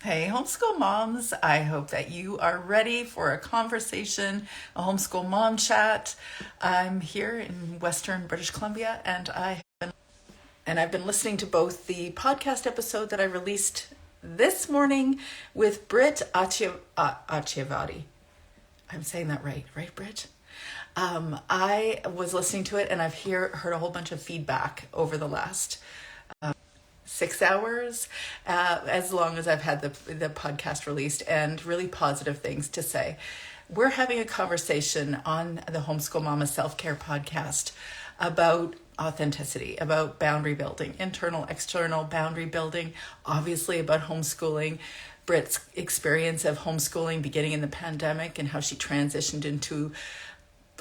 Hey, homeschool moms. I hope that you are ready for a conversation, a homeschool mom chat. I'm here in Western British Columbia and I've been listening to both the podcast episode that I released this morning with Britt Acciavatti. I'm saying that right, Britt? I was listening to it and heard a whole bunch of feedback over the last 6 hours, as long as I've had the podcast released, and really positive things to say. We're having a conversation on the Homeschool Mama Self-Care podcast about authenticity, about boundary building, internal, external boundary building, obviously about homeschooling, Britt's experience of homeschooling beginning in the pandemic and how she transitioned into,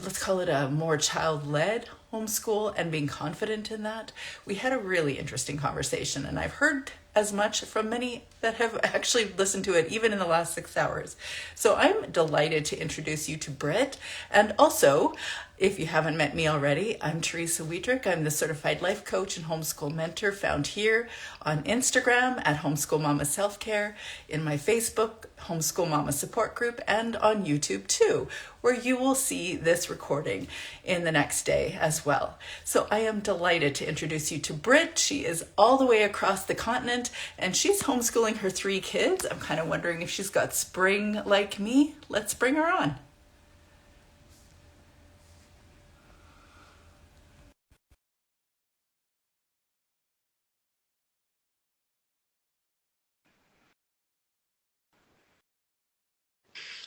let's call it, a more child-led homeschool and being confident in that. We had a really interesting conversation, and I've heard as much from many that have actually listened to it even in the last 6 hours. So I'm delighted to introduce you to Britt. And also, if you haven't met me already, I'm Teresa Wiedrick. I'm the certified life coach and homeschool mentor found here on Instagram at Homeschool Mama Self-Care, in my Facebook Homeschool Mama Support Group, and on YouTube too, where you will see this recording in the next day as well. So I am delighted to introduce you to Britt. She is all the way across the continent and she's homeschooling her 3 kids. I'm kind of wondering if she's got spring like me. Let's bring her on.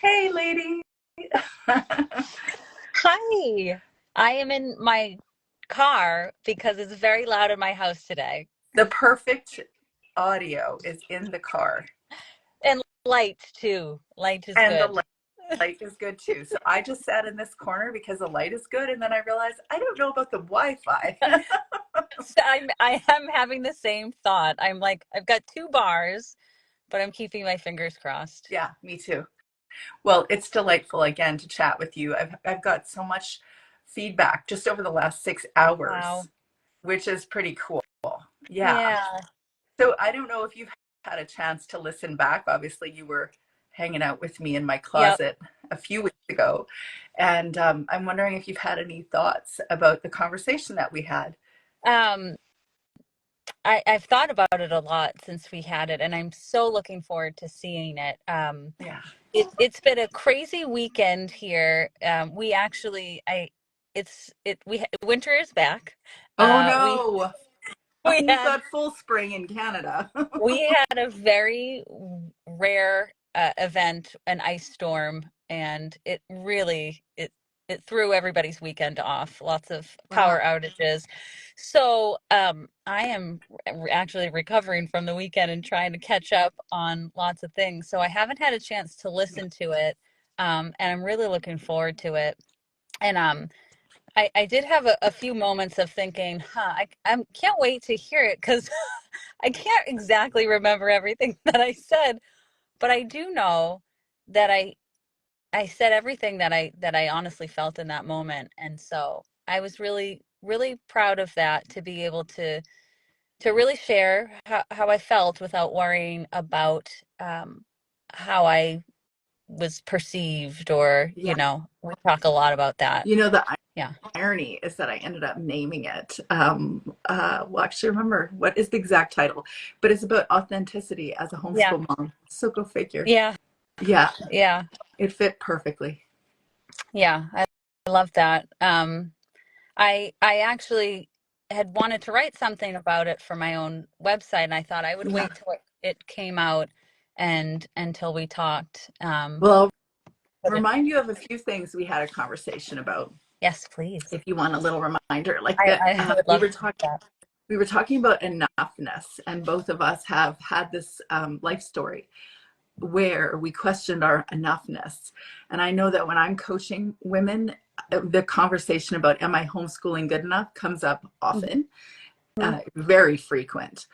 Hey, lady. Hi, I am in my car because it's very loud in my house today. The perfect audio is in the car, And light too. Light is and the good. light is good too. So I just sat in this corner because the light is good, and then I realized I don't know about the Wi-Fi. So I am having the same thought. I'm like, I've got 2 bars, but I'm keeping my fingers crossed. Yeah, me too. Well, it's delightful again to chat with you. I've got so much feedback just over the last 6 hours, Wow. which is pretty cool. Yeah. Yeah. So I don't know if you've had a chance to listen back. Obviously, you were hanging out with me in my Yep. closet a few weeks ago. And I'm wondering if you've had any thoughts about the conversation that we had. Um, I've thought about it a lot since we had it, and I'm so looking forward to seeing it. Yeah. It's been a crazy weekend here. We actually, winter is back. Oh, We no. we You've had got full spring in Canada. we had a very rare event, an ice storm, and it threw everybody's weekend off. Lots of Wow. power outages. So I am actually recovering from the weekend and trying to catch up on lots of things. So I haven't had a chance to listen to it, and I'm really looking forward to it. And I did have a few moments of thinking, I can't wait to hear it because I can't exactly remember everything that I said, but I do know that I said everything that I honestly felt in that moment. And so I was really, really proud of that, to be able to really share how I felt without worrying about how I was perceived, or, Yeah. we talk a lot about that. The Yeah. irony is that I ended up naming it. Well, actually, remember what is the exact title, but it's about authenticity as a Yeah. homeschool mom. So go figure. Yeah. Yeah, Yeah. it fit perfectly. Yeah. I love that. I actually had wanted to write something about it for my own website, and I thought I would Yeah. wait till it came out and until we talked. Well, I'll But remind you of a few things we had a conversation about. yes, please. If you want a little reminder, like I, that, I would love that. we were talking about enoughness, and both of us have had this life story where we questioned our enoughness. And I know that when I'm coaching women, the conversation about am I homeschooling good enough comes up often, Mhm. very frequent.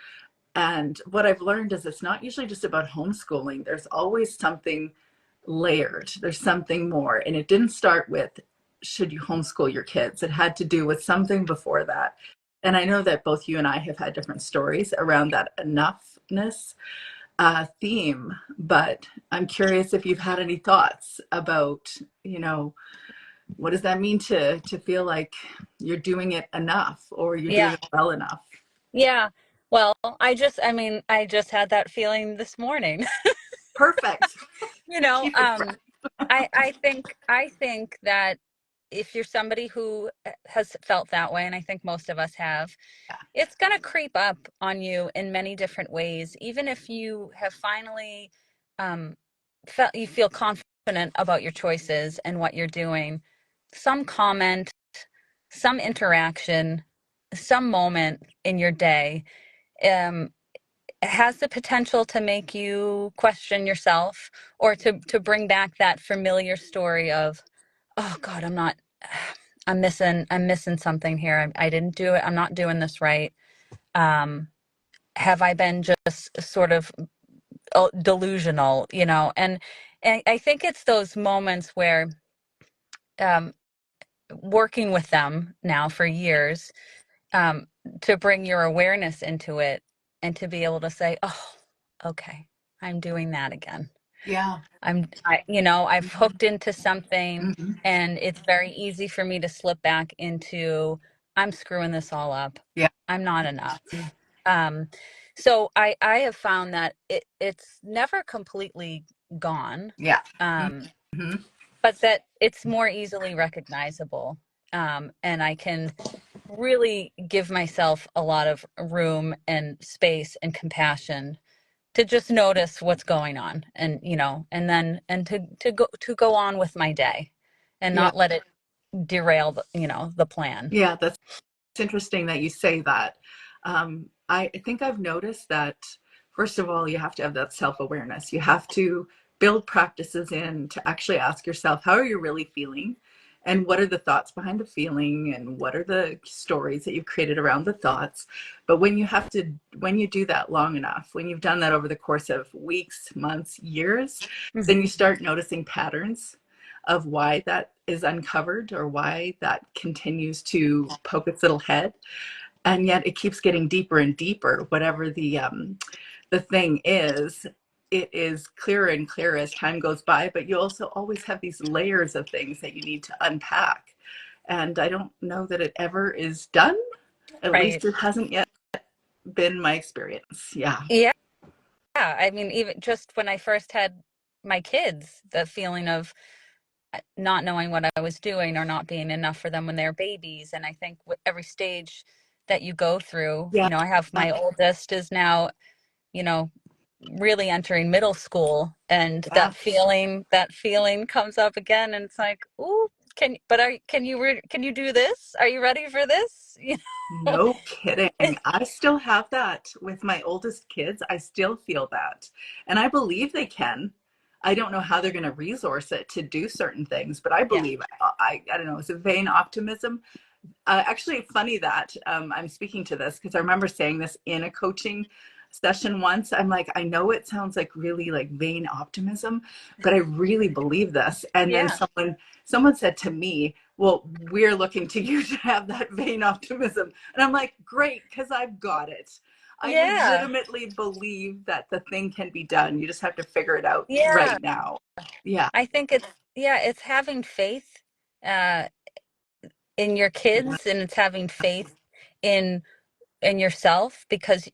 And what I've learned is it's not usually just about homeschooling. There's always something layered. There's something more. And it didn't start with, should you homeschool your kids? It had to do with something before that. And I know that both you and I have had different stories around that enoughness. theme, but I'm curious if you've had any thoughts about, what does that mean to feel like you're doing it enough or you're doing Yeah. it well enough? Yeah. Well, I just had that feeling this morning. Perfect. You know, Keep it fresh. I think that if you're somebody who has felt that way, and I think most of us have, Yeah. it's going to creep up on you in many different ways. Even if you have finally um, felt you feel confident about your choices and what you're doing, some comment, some interaction, some moment in your day um, has the potential to make you question yourself, or to bring back that familiar story of, oh God, I'm missing something here. I didn't do it. I'm not doing this right. Um, have I been just sort of delusional, and I think it's those moments where, um, working with them now for years, um, to bring your awareness into it and to be able to say, oh, okay, I'm doing that again. Yeah. I've Mhm. hooked into something, Mhm. and it's very easy for me to slip back into, I'm screwing this all up. Yeah. I'm not enough. Um, so I have found that it's never completely gone, Yeah. um, Mhm. but that it's more easily recognizable. And I can really give myself a lot of room and space and compassion to just notice what's going on, and to go on with my day and Yeah. not let it derail the plan. Yeah. It's interesting that you say that. I think I've noticed that, first of all, you have to have that self awareness. You have to build practices in to actually ask yourself, how are you really feeling? And what are the thoughts behind the feeling? And what are the stories that you've created around the thoughts? But when you do that long enough, when you've done that over the course of weeks, months, years, Mhm. then you start noticing patterns of why that is uncovered or why that continues to poke its little head, and yet it keeps getting deeper and deeper. Whatever the thing is, it is clearer and clearer as time goes by. But you also always have these layers of things that you need to unpack, and I don't know that it ever is done. At Right. least it hasn't yet been my experience. Yeah. Yeah. I mean, even just when I first had my kids, the feeling of not knowing what I was doing or not being enough for them when they're babies. And I think with every stage that you go through, Yeah. I have my oldest is now, you know, really entering middle school, and Yeah. that feeling comes up again, and it's like, ooh, can you do this? Are you ready for this? No kidding. I still have that with my oldest kids. I still feel that. And I believe they can. I don't know how they're going to resource it to do certain things, but I Yeah. believe, I don't know, is it vain optimism? Actually, funny that I'm speaking to this because I remember saying this in a coaching session once. I'm like, I know it sounds like really like vain optimism, but I really believe this. And then Yeah. someone said to me, well, we're looking to you to have that vain optimism. And I'm like, great, because I've got it. I Yeah. legitimately believe that the thing can be done. You just have to figure it out Yeah. right now. Yeah. I think it's having faith uh in your kids, and it's having faith in yourself, because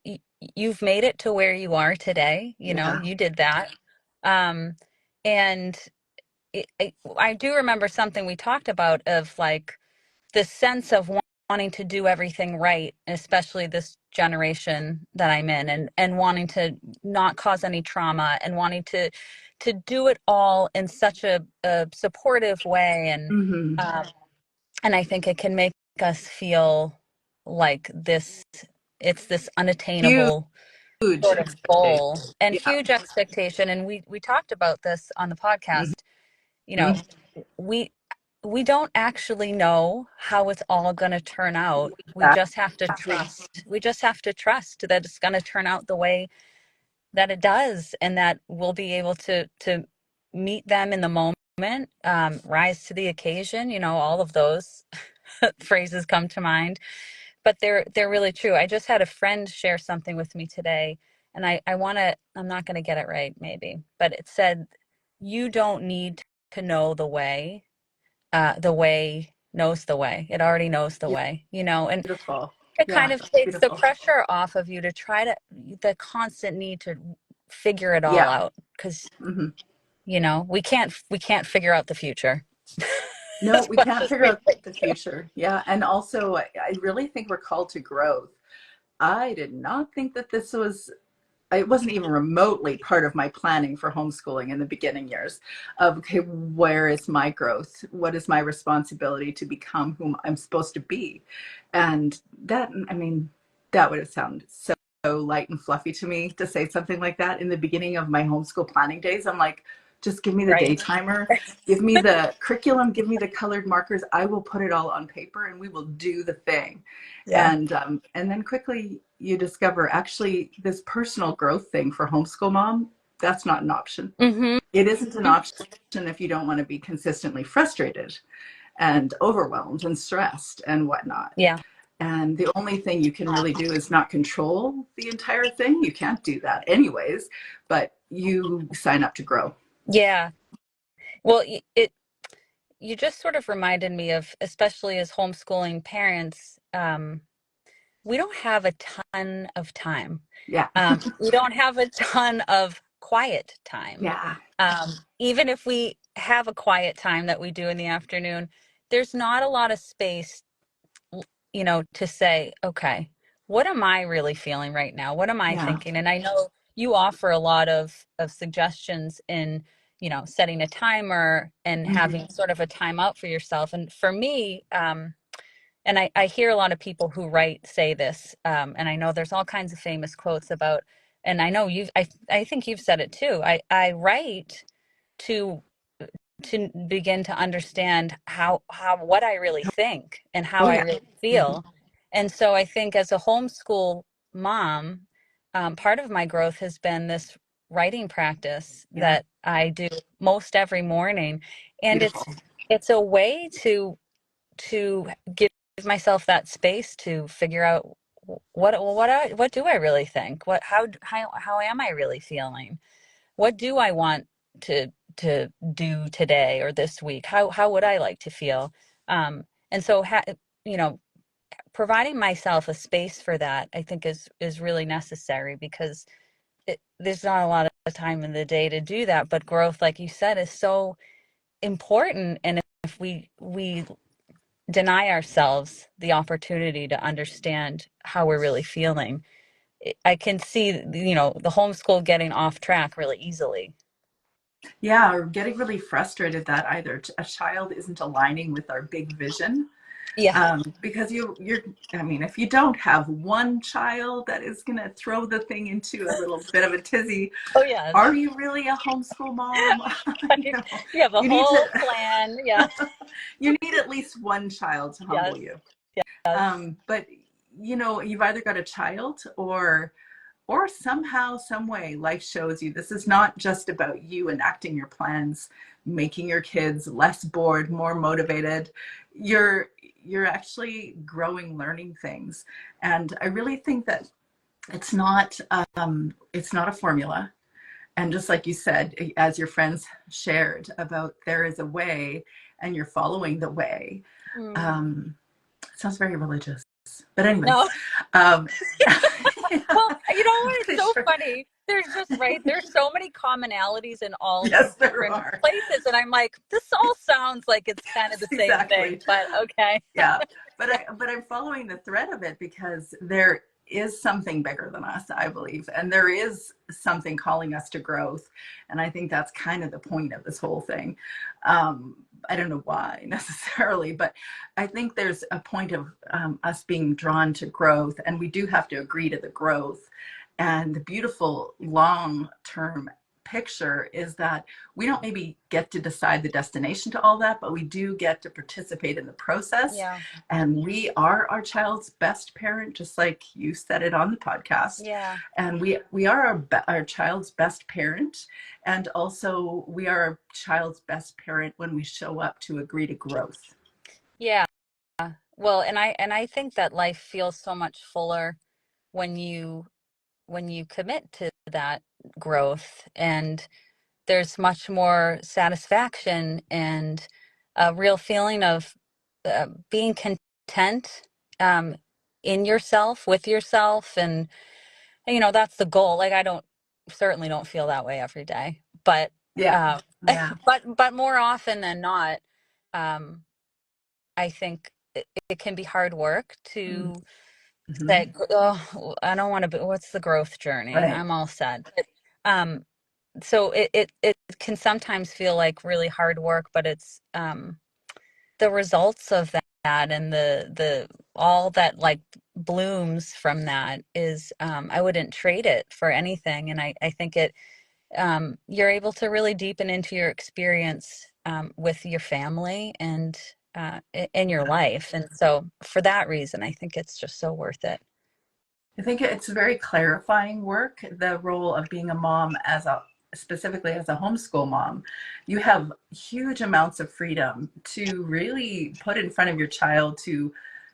you've made it to where you are today. Yeah. You did that. Um and I do remember something we talked about, of like this sense of wanting to do everything right, especially this generation that I'm in, and wanting to not cause any trauma, and wanting to do it all in such a supportive way, Hmm. um, and I think it can make us feel like it's this Huge unattainable sort of expectation. goal and Yeah. huge expectation. And we talked about this on the Hmm. podcast. you know we we don't actually know how it's all going to turn out. We just have to trust that it's going to turn out the way that it does, and that we'll be able to meet them in the moment, rise to the occasion. All of those phrases come to mind, but they're really true. I just had a friend share something with me today, and I want to, I'm not going to get it right maybe, but it said, you don't need to know the way knows the way. It already knows the Yeah, way, you know, and beautiful. it kind Yeah, of takes the beautiful. pressure off of you to try to, the constant need to figure it all Yeah. out, because, Hmm. you know, we can't figure out the future No, as we much can't as figure we out think the to. future. Yeah. And also, I really think we're called to growth. I did not think that this was, it wasn't even remotely part of my planning for homeschooling in the beginning years of, okay, where is my growth? What is my responsibility to become whom I'm supposed to be? And that, I mean, that would have sounded so light and fluffy to me to say something like that in the beginning of my homeschool planning days. I'm like, just give me the day Right. timer, give me the curriculum, give me the colored markers. I will put it all on paper and we will do the thing. Yeah. And then quickly you discover actually this personal growth thing for homeschool mom, that's not an option. Mm-hmm. It isn't an option if you don't want to be consistently frustrated and overwhelmed and stressed and whatnot. Yeah. And the only thing you can really do is not control the entire thing. You can't do that anyways, but you sign up to grow. Yeah. Well, you just sort of reminded me of, especially as homeschooling parents, we don't have a ton of time. Yeah. We don't have a ton of quiet time. Yeah. Even if we have a quiet time that we do in the afternoon, there's not a lot of space, you know, to say, okay, what am I really feeling right now? What am I Yeah. thinking? And I know you offer a lot of suggestions in, you know, setting a timer and Mm-hmm. having sort of a timeout for yourself. And for me, and I hear a lot of people who write say this, and I know there's all kinds of famous quotes about, and I know I think you've said it too. I write to begin to understand how what I really think and how Oh, I yeah. really Yeah. feel. And so I think as a homeschool mom, part of my growth has been this writing practice Yeah. that I do most every morning, and Beautiful. it's a way to give myself that space to figure out what do I really think? How am I really feeling? What do I want to do today or this week? How would I like to feel? And so you know, providing myself a space for that, I think is really necessary, because there's not a lot of time in the day to do that. But growth, like you said, is so important. And if we deny ourselves the opportunity to understand how we're really feeling, I can see, you know, the homeschool getting off track really easily. Yeah. Or getting really frustrated that either a child isn't aligning with our big vision. Yeah. Because you're, I mean, if you don't have one child that is going to throw the thing into a little bit of a tizzy, Oh yeah. are you really a homeschool mom? you Right. know, You have a you need to, whole plan. Yeah. you need at least one child to humble Yes. you. Yes. But you've either got a child or somehow, some way, life shows you this is not just about you enacting your plans, making your kids less bored, more motivated. You're actually growing, learning things. And I really think that it's not a formula. And just like you said, as your friends shared about there is a way and you're following the way. Mm. um, it sounds very religious, but anyways. No. um, Well, you know what? It's pretty so sure. funny. There's just, right, there's so many commonalities in all these Yes, there different are. places. And I'm like, this all sounds like it's kind of the same thing, Exactly. but okay. Yeah. But I'm following the thread of it because there is something bigger than us, I believe. And there is something calling us to growth. And I think that's kind of the point of this whole thing. I don't know why necessarily, but I think there's a point of us being drawn to growth, and we do have to agree to the growth. And the beautiful long term picture is that we don't maybe get to decide the destination to all that, but we do get to participate in the process. Yeah. And we are our child's best parent, just like you said it on the podcast. Yeah. And we are our child's best parent. And also, we are our child's best parent when we show up to agree to growth. Yeah. Well, and I think that life feels so much fuller when you when you commit to that growth, and there's much more satisfaction and a real feeling of being content um, in yourself, with yourself, and that's the goal. Like I don't certainly don't feel that way every day, but Yeah. uh, Yeah. but more often than not, um, I think it can be hard work to Mm-hmm. say, oh, I don't want to be. What's the growth journey? Right. I'm all set. Um, so it can sometimes feel like really hard work, but it's the results of that and the all that like blooms from that is I wouldn't trade it for anything. And I think you're able to really deepen into your experience with your family and in your life. And so for that reason, I think it's just so worth it. I think it's very clarifying work, the role of being a mom as a specifically as a homeschool mom. You have huge amounts of freedom to really put in front of your child to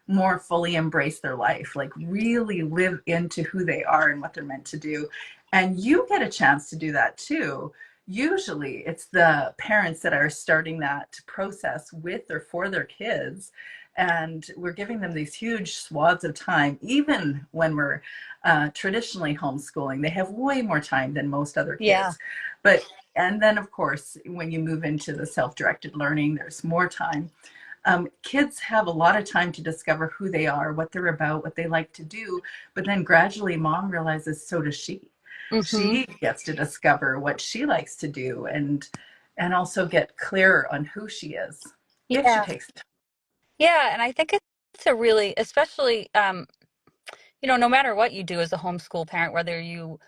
more fully embrace their life, like really live into who they are and what they're meant to do. And you get a chance to do that too. Usually it's the parents that are starting that process with or for their kids, and we're giving them these huge swaths of time. Even when we're traditionally homeschooling, they have way more time than most other Yeah. kids. But and then of course when you move into the self-directed learning, there's more time. Kids have a lot of time to discover who they are, what they're about, what they like to do, but then gradually mom realizes so does she. Hmm. She gets to discover what she likes to do, and also get clearer on who she is if she Yeah. takes the time. Yeah. And I think it's a really, especially, no matter what you do as a homeschool parent, whether you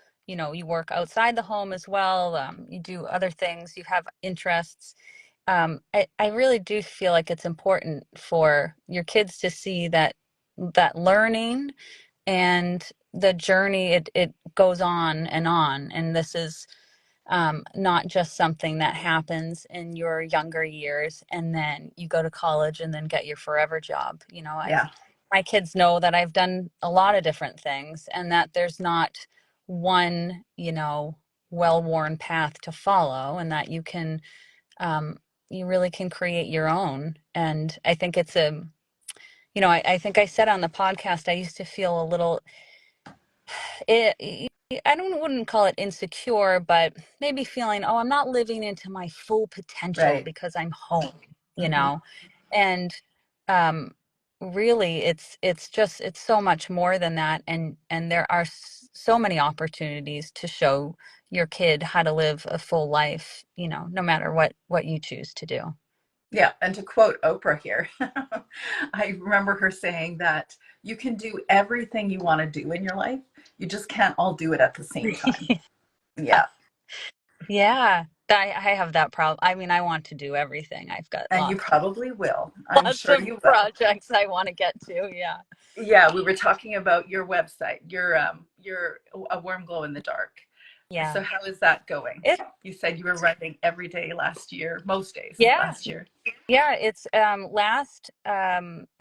work outside the home as well, you do other things, you have interests. I really do feel like it's important for your kids to see that learning and the journey, it goes on and on. And this is not just something that happens in your younger years and then you go to college and then get your forever job. Yeah. My kids know that I've done a lot of different things and that there's not one, well-worn path to follow, and that um, you really can create your own. And I think I think I said on the podcast, I used to feel a little it, wouldn't call it insecure, but maybe feeling, oh, I'm not living into my full potential Right. because I'm home, you Mm-hmm. know. And um really it's so much more than that, and there are so many opportunities to show your kid how to live a full life, no matter what you choose to do. Yeah. And to quote Oprah here, I remember her saying that you can do everything you want to do in your life. You just can't all do it at the same time. Yeah. Yeah, I have that problem. I mean, I want to do everything. I've got And you lots probably will. I'm lots sure of you will. projects I want to get to. Yeah. Yeah. We were talking about your website, your a warm glow in the dark. Yeah. So how is that going? It You said you were writing every day last year, most days yeah. last year. Yeah, it's last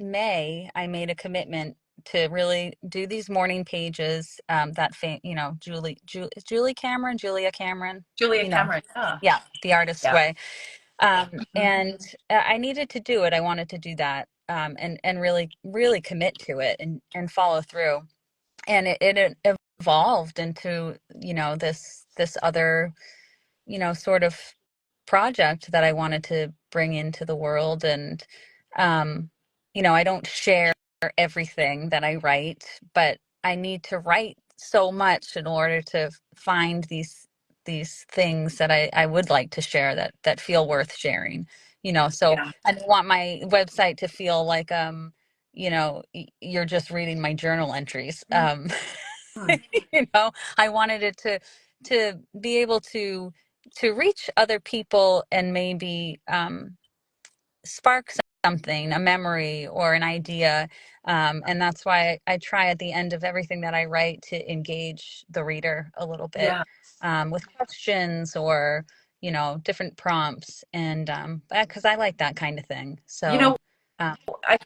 May I made a commitment to really do these morning pages, Julia Cameron, Julia you know, Cameron. Yeah. yeah, the artist's Yeah. way. Mhm. And I needed to do it. I wanted to do that, and really really commit to it and follow through. And it evolved into, this other, sort of project that I wanted to bring into the world. And, um, I don't share everything that I write, but I need to write so much in order to find these things that I would like to share that feel worth sharing. So Yeah. I don't want my website to feel like you're just reading my journal entries. Mhm. I wanted it to be able to reach other people and maybe spark something, a memory or an idea. And that's why I try at the end of everything that I write to engage the reader a little bit Yeah. with questions or, different prompts. And because I like that kind of thing. You know, So, I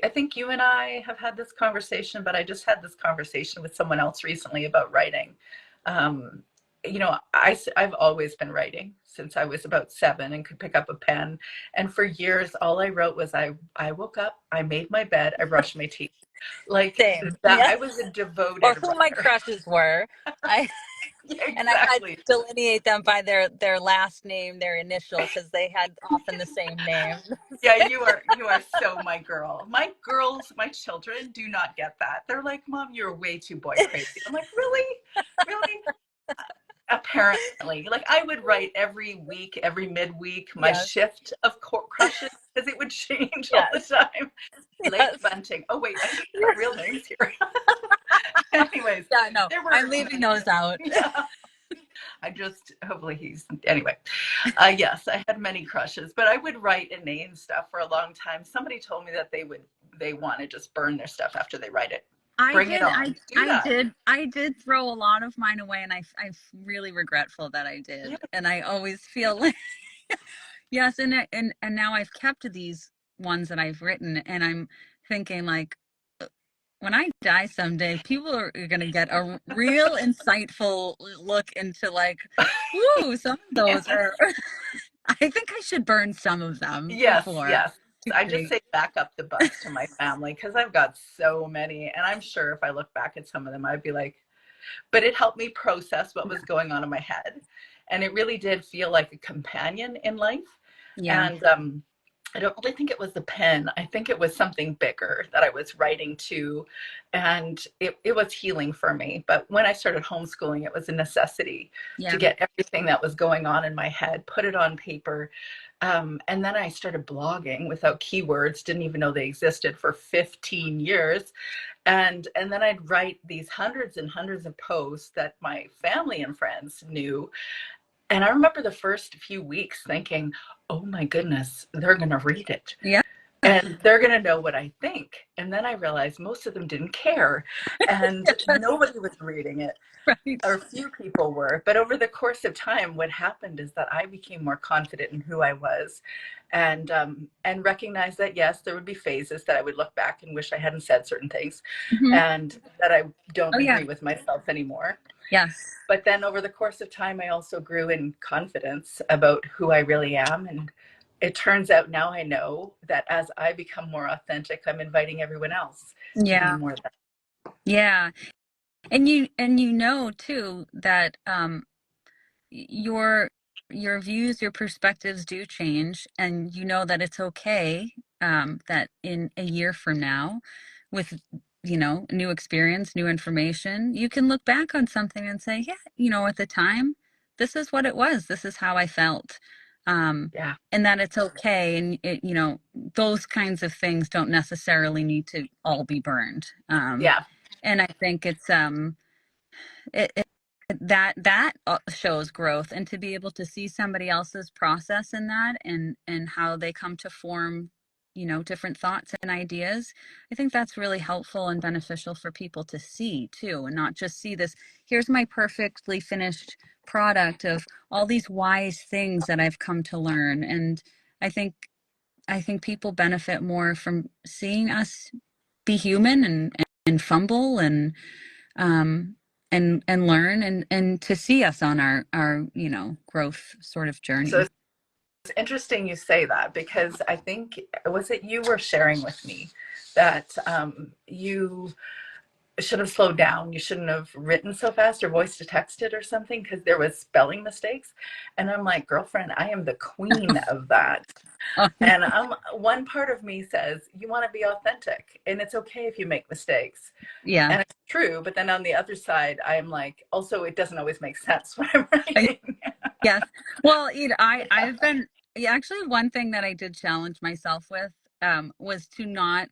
think you and I have had this conversation, but I just had this conversation with someone else recently about writing. Um, I've always been writing since I was about 7 and could pick up a pen. And for years, all I wrote was I woke up, I made my bed, I brushed my teeth. Like Same. that, Yeah. I was a Or devoted who my writer. crushes were. I Yeah, and I had exactly. to delineate them by their last name, their initial, because they had often the same name. Yeah, you are so my girl. My girls, my children do not get that. They're like, Mom, you're way too boy crazy. I'm like, really? Really? Apparently. Like I would write every week, every midweek, my Yes. shift of crushes because it would change all the Yes. time. Lake Yes. Bunting. Oh wait, I need to put real names here. Anyways, Yeah, no, there I'm were leaving those out. yeah. I just hopefully he's anyway. Yes, I had many crushes, but I would write inane stuff for a long time. Somebody told me that they want to just burn their stuff after they write it. I Bring it did. on. Do that. I did throw a lot of mine away, and I'm really regretful that I Yeah. did. And I always feel like yes, and now I've kept these ones that I've written, and I'm thinking like, when I die someday, people are going to get a real insightful look into like, ooh, some of those Yes. are. I think I should burn some of them Yes, before. yes. I just say back up the bus to my family because I've got so many. And I'm sure if I look back at some of them, I'd be like, but it helped me process what was going on in my head. And it really did feel like a companion in life. Yeah, And I don't really think it was the pen. I think it was something bigger that I was writing to. And it was healing for me. But when I started homeschooling, it was a necessity to yeah, get everything that was going on in my head, put it on paper. And then I started blogging without keywords, didn't even know they existed for 15 years. And then I'd write these hundreds and hundreds of posts that my family and friends knew. And I remember the first few weeks thinking, oh my goodness, they're going to read it yeah. and they're going to know what I think. And then I realized most of them didn't care and Yes, nobody was reading it, right. or few people were. But over the course of time, what happened is that I became more confident in who I was, and recognized that yes, there would be phases that I would look back and wish I hadn't said certain things, Hmm. and that I don't Oh yeah, agree with myself anymore. yes, But then over the course of time, I also grew in confidence about who I really am. And it turns out now I know that as I become more authentic, I'm inviting everyone else to be yeah, more that. yeah. And you know too that your your views, your perspectives do change, and you know that it's okay, that in a year from now, with new experience, new information, you can look back on something and say, yeah, at the time, this is what it was, this is how I felt, Yeah. and that it's okay. And those kinds of things don't necessarily need to all be burned. Yeah. And I think it's it that shows growth, and to be able to see somebody else's process in that, and how they come to form different thoughts and ideas. I think that's really helpful and beneficial for people to see too, and not just see this, here's my perfectly finished product of all these wise things that I've come to learn. And i think I think people benefit more from seeing us be human, and fumble, um, and learn, and to see us on our growth sort of So journey. it's interesting you say that because I think, was it you were sharing with me that you should have slowed down. You shouldn't have written so fast or voice to texted or something because there was spelling mistakes. And I'm like, girlfriend, I am the queen of that. Oh, And one part of me says, you want to be authentic and it's okay if you make mistakes. yeah. And it's true. But then on the other side, I'm like, also, it doesn't always make sense what I'm writing. Yes. Well, I've been, yeah, actually, one thing that I did challenge myself with, was to not,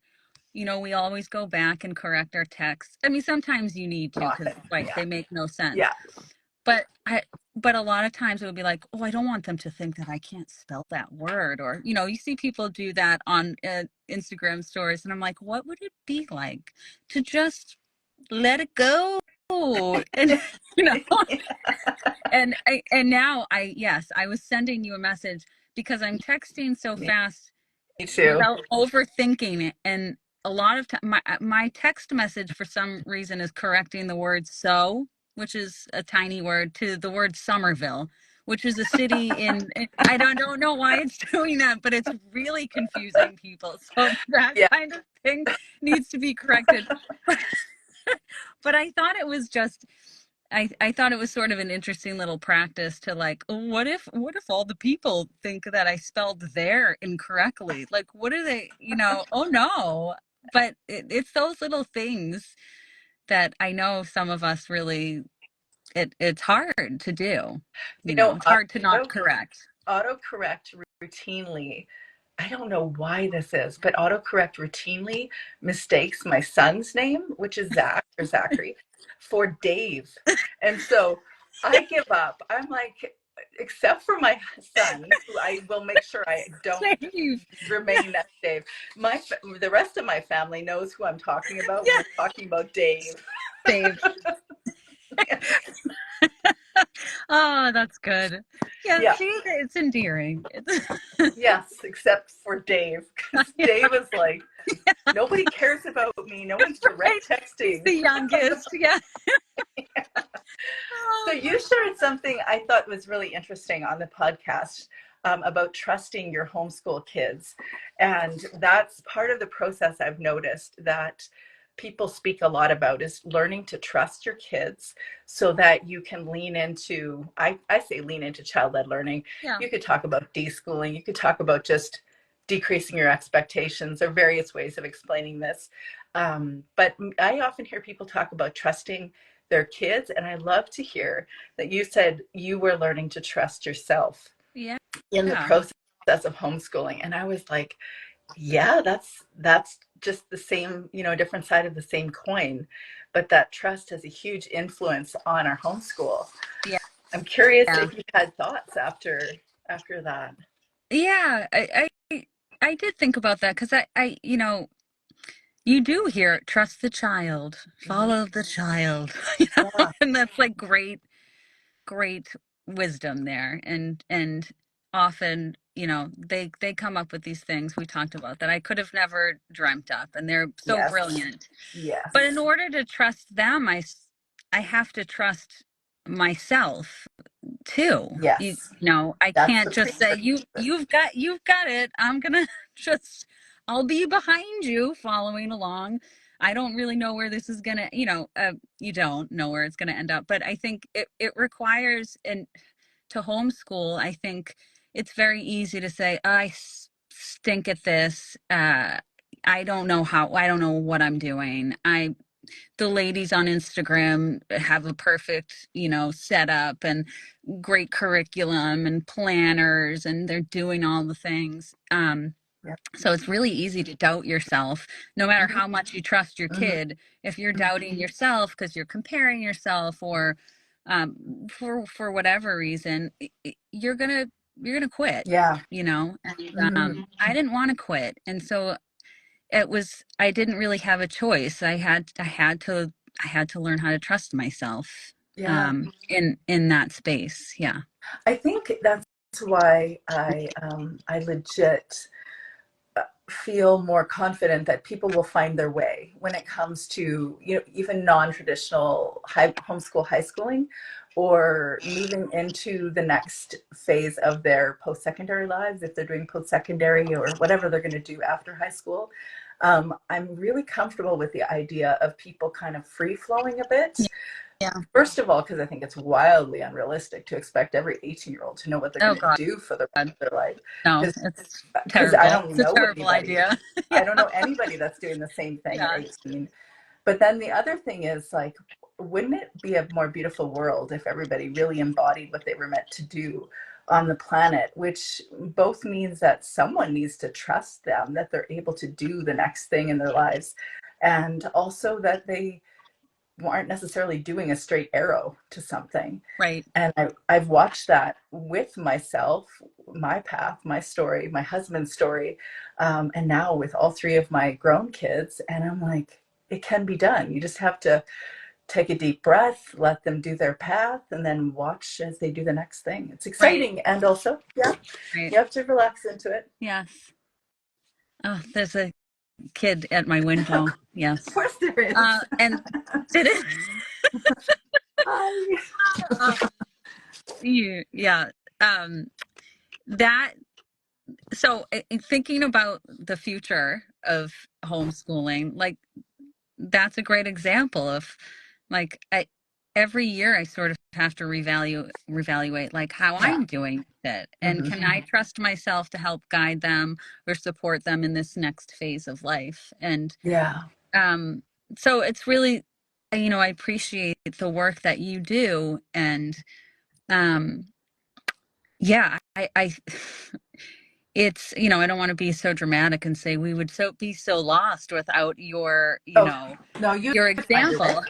we always go back and correct our texts. I mean, sometimes you need to, because Often. like Yeah. they make no sense. Yeah. But but a lot of times it would be like, oh, I don't want them to think that I can't spell that word. Or, you see people do that on Instagram stories, and I'm like, what would it be like to just let it go? And you know, and now yes, I was sending you a message because I'm texting so Yeah. fast. Me too. without overthinking it. And a lot of time, my text message for some reason is correcting the word "so," which is a tiny word, to the word Somerville, which is a city I don't know why it's doing that, but it's really confusing people. So that Yeah. kind of thing needs to be corrected. But, but I thought it was just I thought it was sort of an interesting little practice to like, "Oh, what if all the people think that I spelled there incorrectly? Like, what are they, oh no." But it's those little things that I know some of us really, it's hard to do. You know, It's hard to not correct. autocorrect routinely. I don't know why this is, but autocorrect routinely mistakes my son's name, which is Zach or Zachary, for Dave. And so I give up. I'm like, except for my son, who I will make sure I don't Dave. remain as Dave. The rest of my family knows who I'm talking about when Yeah, we're talking about Dave. Dave. Oh, that's good. Yeah, Yeah. see, it's endearing. Yes, except for Dave, because Dave is like, nobody cares about me. No one's Right. direct He's texting. the youngest. Yeah. So Oh, you shared something I thought was really interesting on the podcast about trusting your homeschool kids. And that's part of the process I've noticed that people speak a lot about is learning to trust your kids so that you can lean into, I say lean into child-led learning. yeah. You could talk about deschooling. You could talk about just decreasing your expectations. There are various ways of explaining this. But I often hear people talk about trusting their kids. And I love to hear that you said you were learning to trust yourself Yeah. in the Yeah. process of homeschooling. And I was like, yeah, that's just the same, different side of the same coin. But that trust has a huge influence on our homeschool. Yeah. I'm curious Yeah. if you had thoughts after that. Yeah. I did think about that because you do hear trust the child, Mm-hmm. follow the child, Yeah. and that's like great, great wisdom there. And often, they come up with these things we talked about that I could have never dreamt up, and they're so Yes. brilliant. Yes. But in order to trust them, I have to trust myself too. Yes. I That's can't the just say you've got it. I'm gonna just I'll be behind you following along. I don't really know where this is gonna, you don't know where it's gonna end up. But I think it requires, and to homeschool, I think it's very easy to say, stink at this. I don't know what I'm doing. The ladies on Instagram have a perfect, setup and great curriculum and planners, and they're doing all the things. yeah. So it's really easy to doubt yourself, no matter Mm-hmm. how much you trust your Mm-hmm. kid. If you're doubting yourself because you're comparing yourself, or for whatever reason, you're gonna quit. Yeah. And Mm-hmm. I didn't want to quit, and so I didn't really have a choice. I had to learn how to trust myself Yeah. in that space. Yeah. I think that's why I legit feel more confident that people will find their way when it comes to even non-traditional homeschool high schooling or moving into the next phase of their post-secondary lives if they're doing post-secondary or whatever they're going to do after high school. I'm really comfortable with the idea of people kind of free flowing a bit. Yeah. First of all, because I think it's wildly unrealistic to expect every 18-year-old to know what they're Oh going to God. do for the rest of their life. No, Because it's I terrible. don't It's a know terrible anybody. idea. Yeah. I don't know anybody that's doing the same thing at Yeah. 18. But then the other thing is like, wouldn't it be a more beautiful world if everybody really embodied what they were meant to do on the planet, which both means that someone needs to trust them, that they're able to do the next thing in their lives, and also that they aren't necessarily doing a straight arrow to something. Right. And I've watched that with myself, my path, my story, my husband's story, and now with all three of my grown kids. And I'm like, it can be done. You just have to take a deep breath, let them do their path, and then watch as they do the next thing. It's Right. exciting. And also, yeah, Right. you have to relax into it. Yes. Oh, there's a kid at my window. Of Yes. course there is. And did it? Hi. Yeah. Um, that so thinking about the future of homeschooling, like that's a great example of like every year I sort of have to reevaluate like how Yeah. I'm doing with it, and Hmm. can I trust myself to help guide them or support them in this next phase of life. And Yeah. um so it's really, I appreciate the work that you do. And um yeah, I it's, I don't want to be so dramatic and say we would be so lost without your, Oh, no, you your find your way. example.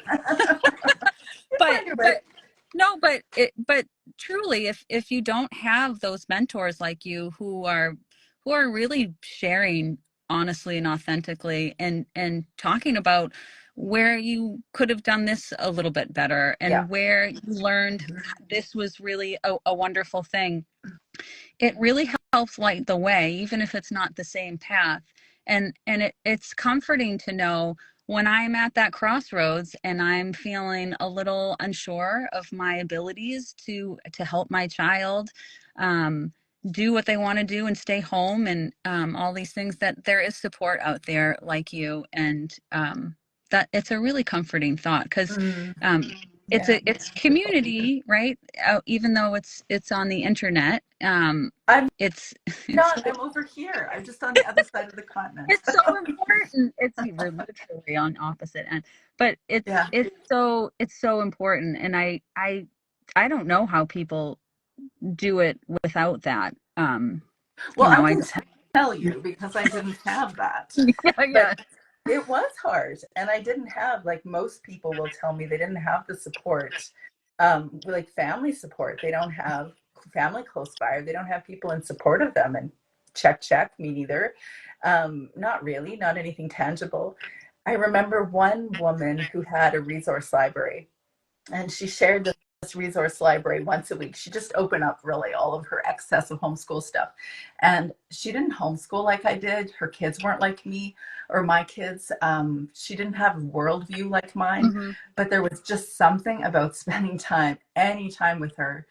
You but find your way. but no, but truly, if you don't have those mentors like you who are really sharing honestly and authentically, and talking about where you could have done this a little bit better, Yeah. and where you learned this was really a wonderful thing, it really helps light the way, even if it's not the same path. And it's comforting to know when I'm at that crossroads and I'm feeling a little unsure of my abilities to help my child um, do what they want to do and stay home, and all these things, that there is support out there like you. And that it's a really comforting thought, because Mm, um, yeah. it's community, right? Even though it's on the internet, I'm it's it's not. I'm over here. I'm just on the other side of the continent. it's so important. We're literally on opposite end, but Yeah. it's so important. And I don't know how people do it without that. Well, I I can tell you because I didn't have that. yeah, But yeah, it was hard. And I didn't have, like most people will tell me, they didn't have the support, like family support. They don't have family close by. They don't have people in support of them. And check, me neither. Not really, not anything tangible. I remember one woman who had a resource library, and she shared this resource library once a week. She just opened up really all of her excess of homeschool stuff. And she didn't homeschool like I did. Her kids weren't like me or my kids. She didn't have a worldview like mine, hmm, but there was just something about spending time, any time with her,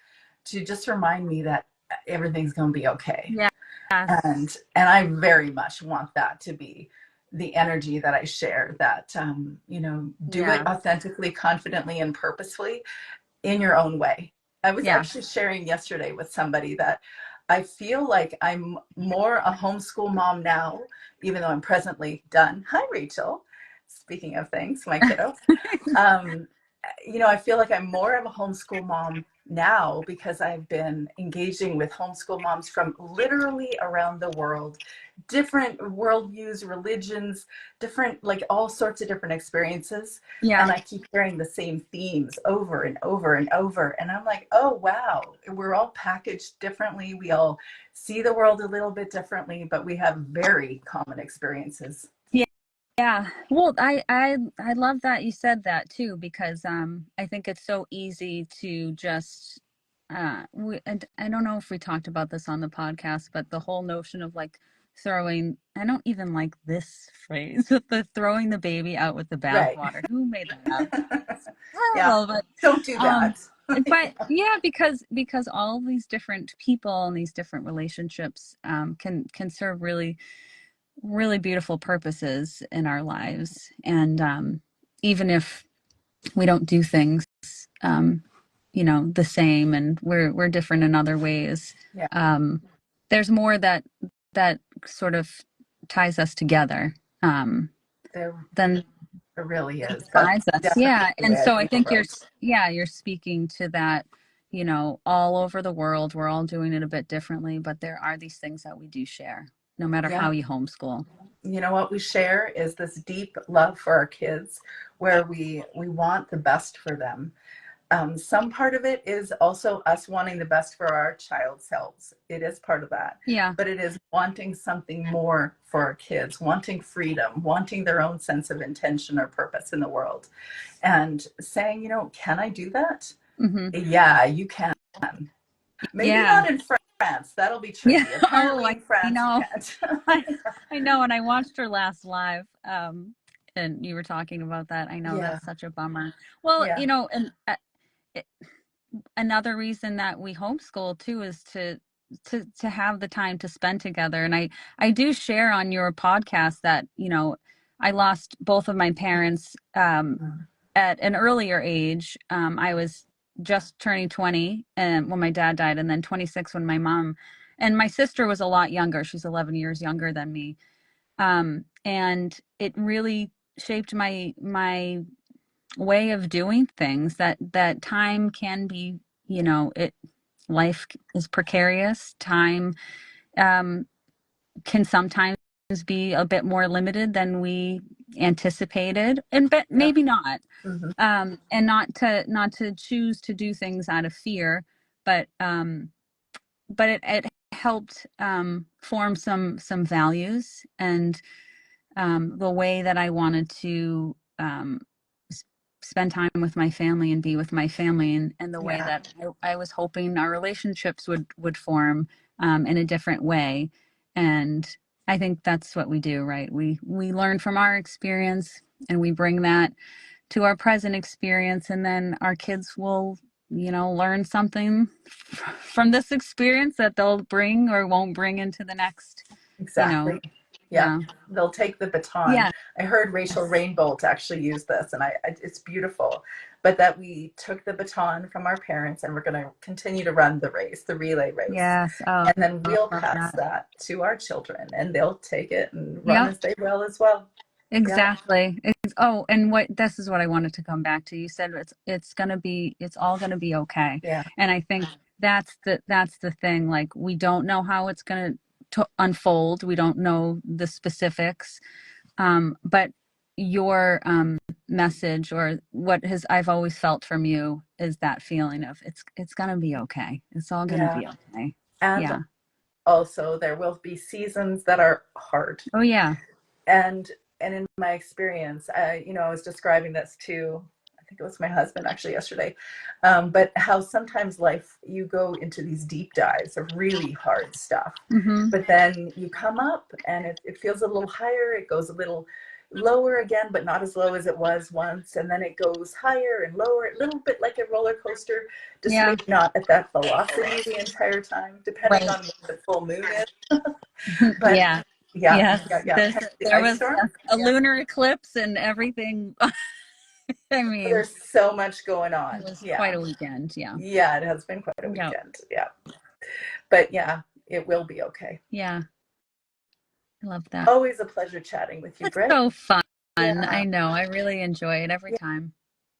to just remind me that everything's going to be okay. yeah, yes, And I very much want that to be the energy that I share, that do it yeah, authentically, confidently, and purposefully in your own way. I was yeah, actually sharing yesterday with somebody that I feel like I'm more a homeschool mom now, even though I'm presently done. Hi, Rachel. Speaking of things, my kiddo. Um, I feel like I'm more of a homeschool mom now because I've been engaging with homeschool moms from literally around the world, different worldviews, religions, different, like all sorts of different experiences. yeah, And I keep hearing the same themes over and over and over. And I'm like, oh, wow, we're all packaged differently. We all see the world a little bit differently, but we have very common experiences. yeah. Yeah. Well, I love that you said that too, because I think it's so easy to just and I don't know if we talked about this on the podcast, but the whole notion of like throwing, I don't even like this phrase, but the throwing the baby out with the Right. bathwater. Who made that up? Yeah. Terrible. But Don't do um that. but yeah, because all these different people and these different relationships can serve really beautiful purposes in our lives. And even if we don't do things, um, the same, and we're different in other ways, Yeah. um, there's more that sort of ties us together, There than really is. That's divides us. definitely Yeah. the And way I so I see the think world. you're speaking to that. All over the world, we're all doing it a bit differently, but there are these things that we do share, no matter Yeah. how you homeschool. You know what we share is this deep love for our kids, where we want the best for them. Some part of it is also us wanting the best for our child selves. It is part of that. Yeah. But it is wanting something more for our kids, wanting freedom, wanting their own sense of intention or purpose in the world. And saying, can I do that? Hmm. Yeah, you can. Maybe Yeah. not in front France. That'll be Yeah. tricky. Apparently Oh, in France you know. can't. I know. And I watched her last live. And you were talking about that. I know Yeah. that's such a bummer. Well, Yeah. and it, another reason that we homeschool too is to have the time to spend together. And I do share on your podcast that I lost both of my parents at an earlier age. I was just turning 20 and when my dad died, and then 26 when my mom, and my sister was a lot younger. She's 11 years younger than me. And it really shaped my way of doing things, that time can be, it life is precarious. Time can sometimes be a bit more limited than we anticipated, and but Yeah. maybe not. Mm-hmm. And not to choose to do things out of fear, but it helped form some values, and the way that I wanted to spend time with my family and be with my family, and the way Yeah. that I was hoping our relationships would form in a different way. And I think that's what we do, right? We learn from our experience and we bring that to our present experience, and then our kids will learn something from this experience that they'll bring or won't bring into the next. Exactly. Yeah. Yeah. They'll take the baton. Yeah. I heard Rachel Rainbolt actually use this, and it's beautiful. But that we took the baton from our parents and we're going to continue to run the race, the relay race. Yes. Oh, And then we'll love pass that to our children and they'll take it and run Yeah, as they will as well. exactly. Oh, and this is what I wanted to come back to. You said it's all gonna be okay. Yeah. And I think that's the thing. Like, we don't know how it's gonna unfold. We don't know the specifics. But your message, or I've always felt from you, is that feeling of it's gonna be okay. It's all gonna Yeah. be okay. And Yeah. also there will be seasons that are hard. Oh yeah. And in my experience, I was describing this to, I think it was my husband actually yesterday, but how sometimes life, you go into these deep dives of really hard stuff, Mm-hmm. but then you come up and it feels a little higher, it goes a little lower again, but not as low as it was once, and then it goes higher and lower, a little bit like a roller coaster, just Yeah. maybe not at that velocity the entire time, depending Right. on when the full moon is. But Yeah. yeah, Yes. the There ice was storm. a lunar eclipse and everything. I mean, There's so much going it on. was quite Yeah. a weekend. Yeah. Yeah, it has been quite a Yeah. weekend. Yeah. But yeah, it will be okay. Yeah. I love that. Always a pleasure chatting with you, It's Britt. so fun. Yeah. I know. I really enjoy it every time.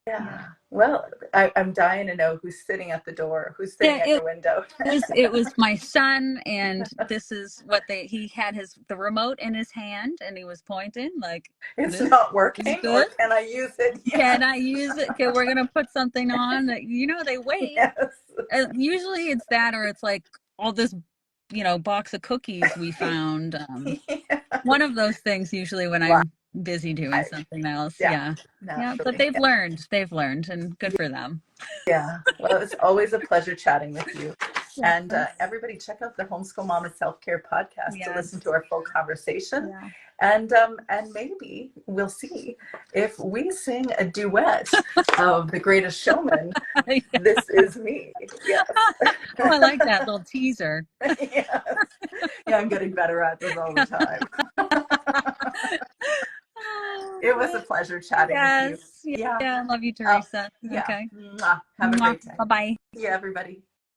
Yeah. Well, I'm dying to know who's sitting at the door, who's sitting at your window. It was my son, and this is what he had the remote in his hand, and he was pointing like, It's this not is working, or good. can I use it? Yeah. Can I use it? Okay, we're gonna put something on that. They wait. Yes. Usually it's that, or it's like all this, box of cookies we found. Yeah. One of those things usually when I'm busy doing something else. Yeah. Yeah, but Naturally. they've learned, and good for them. Yeah. Well, it's always a pleasure chatting with you. Yeah. And everybody, check out the Homeschool Mama Self-Care podcast to Yes. listen to our full conversation. Yeah. And maybe we'll see if we sing a duet of The Greatest Showman. Yeah. This is me. Yes. Oh, I like that little teaser. Yes. Yeah, I'm getting better at this all the time. It was a pleasure chatting with you. Yeah. I love you, Teresa. Yeah. Okay. Mwah. Have a great day. Bye-bye. Yeah, everybody.